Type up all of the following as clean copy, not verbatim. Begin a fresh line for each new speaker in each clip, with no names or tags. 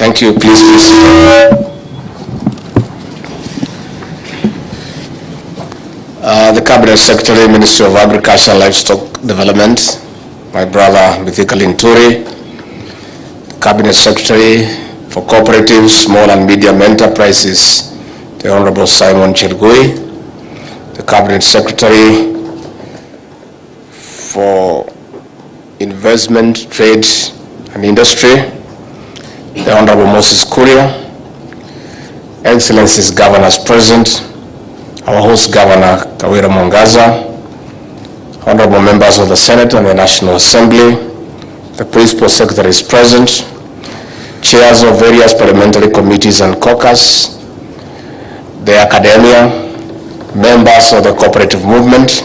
Thank you. Please be seated. The Cabinet Secretary, Ministry of Agriculture and Livestock Development, my brother Mithika Linturi, the Cabinet Secretary for Cooperatives, Small and Medium Enterprises, the Honorable Simon Chergui, the Cabinet Secretary for Investment, Trade and Industry, the Honorable Moses Kuria, Excellencies Governors present, our host Governor Kawira Mwangaza, Honorable Members of the Senate and the National Assembly, the Principal Secretaries present, Chairs of various parliamentary committees and caucus, the academia, members of the cooperative movement,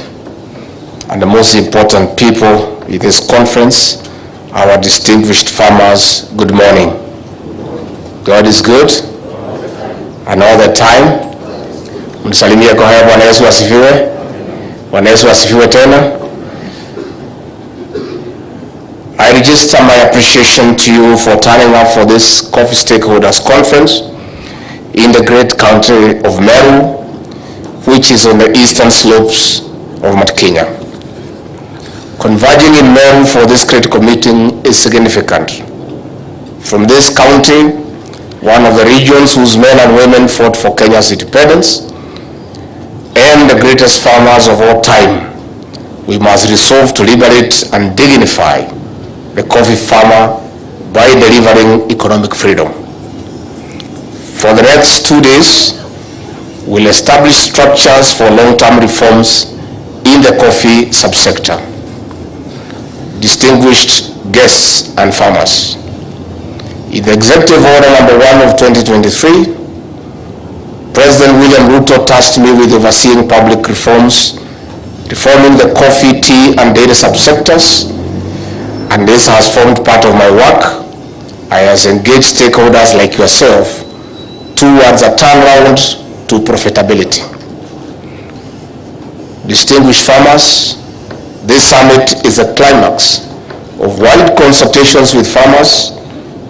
and the most important people in this conference, our distinguished farmers. Good morning. God is good, and all the time. Mnisalimie kwa haya. Bwana Yesu asifiwe. Bwana Yesu asifiwe tena. I register my appreciation to you for turning up for this Coffee Stakeholders Conference in the great country of Meru, which is on the eastern slopes of Mount Kenya. Converging in Meru for this critical meeting is significant. From this county, one of the regions whose men and women fought for Kenya's independence, and the greatest farmers of all time, we must resolve to liberate and dignify the coffee farmer by delivering economic freedom. For the next 2 days, we'll establish structures for long-term reforms in the coffee subsector. Distinguished guests and farmers, in the Executive Order number 1 of 2023, President William RUTO tasked me with overseeing public reforms, reforming the coffee, tea, and dairy subsectors, and this has formed part of my work. I have engaged stakeholders like yourself towards a turnaround to profitability. Distinguished farmers, this summit is a climax of wide consultations with farmers,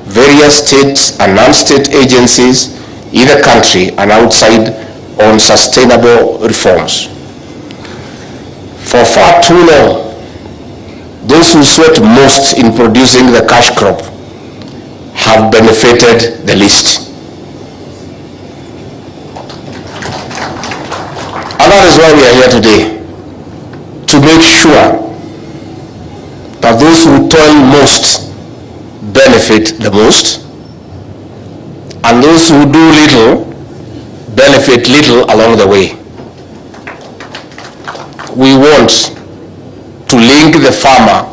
various states and non-state agencies in the country and outside on sustainable reforms. For far too long, those who sweat most in producing the cash crop have benefited the least. And that is why we are here today, to make sure that those who toil most benefit the most, and those who do little benefit little along the way. We want to link the farmer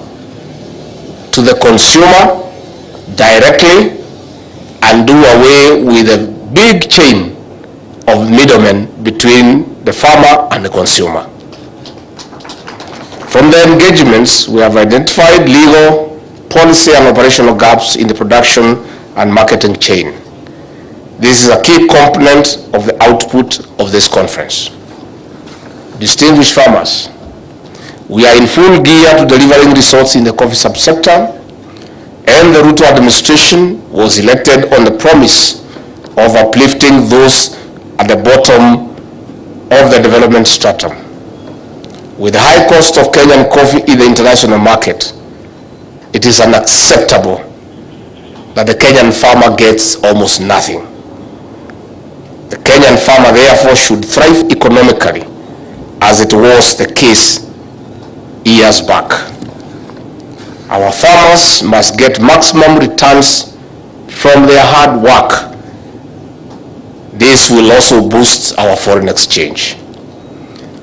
to the consumer directly and do away with a big chain of middlemen between the farmer and the consumer. From the engagements, we have identified legal, policy, and operational gaps in the production and marketing chain. This is a key component of the output of this conference. Distinguished farmers, we are in full gear to delivering results in the coffee subsector, and the RUTO administration was elected on the promise of uplifting those at the bottom of the development stratum. With the high cost of Kenyan coffee in the international market, it is unacceptable that the Kenyan farmer gets almost nothing. The Kenyan farmer therefore should thrive economically, as it was the case years back. Our farmers must get maximum returns from their hard work. This will also boost our foreign exchange.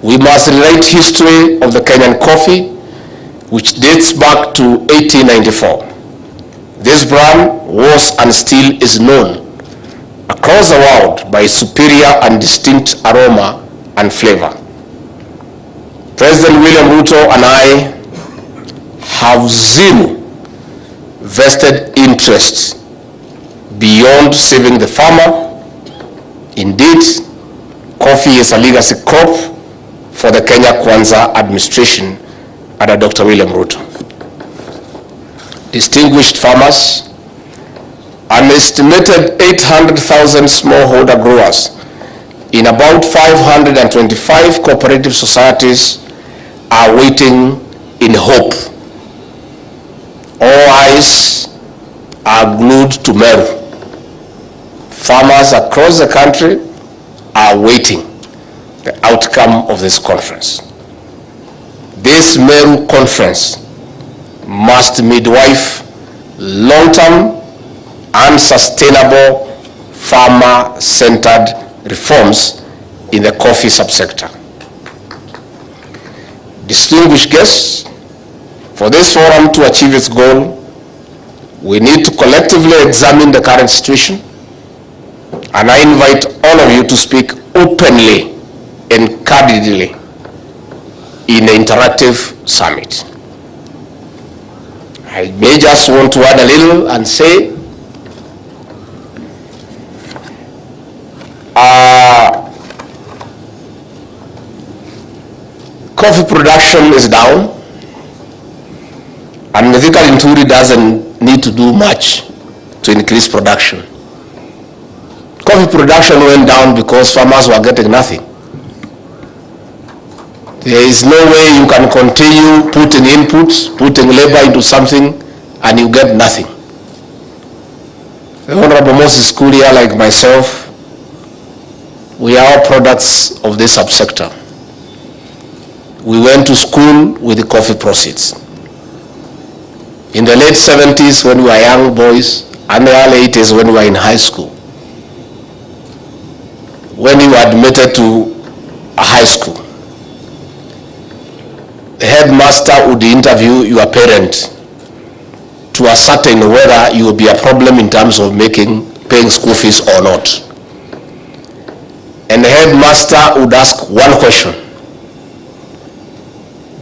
We must rewrite history of the Kenyan coffee, which dates back to 1894. This brand was and still is known across the world by superior and distinct aroma and flavor. President William RUTO and I have zero vested interest beyond saving the farmer. Indeed, coffee is a legacy crop for the Kenya Kwanza administration under Dr. William RUTO. Distinguished farmers, an estimated 800,000 smallholder growers in about 525 cooperative societies are waiting in hope. All eyes are glued to Meru. Farmers across the country are waiting the outcome of this conference. This Meru conference must midwife long-term and sustainable farmer-centered reforms in the coffee subsector. Distinguished guests, for this forum to achieve its goal, we need to collectively examine the current situation, and I invite all of you to speak openly and candidly in an interactive summit. I may just want to add a little and say, coffee production is down, and Meru doesn't need to do much to increase production. Coffee production went down because farmers were getting nothing. There is no way you can continue putting inputs, putting labor into something, and you get nothing. The Honorable Moses Kuria, like myself, we are all products of this subsector. We went to school with the coffee proceeds. In the late 70s when we were young boys, and the early 80s when we were in high school, when you were admitted to a high school, the headmaster would interview your parent to ascertain whether you will be a problem in terms of paying school fees or not. And the headmaster would ask one question: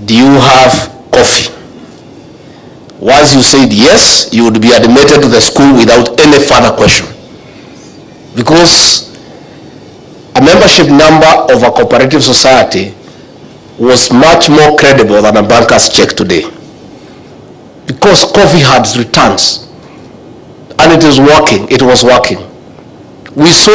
do you have coffee? Once you said yes, you would be admitted to the school without any further question, because a membership number of a cooperative society was much more credible than a banker's check today, because coffee had returns and it was working. We saw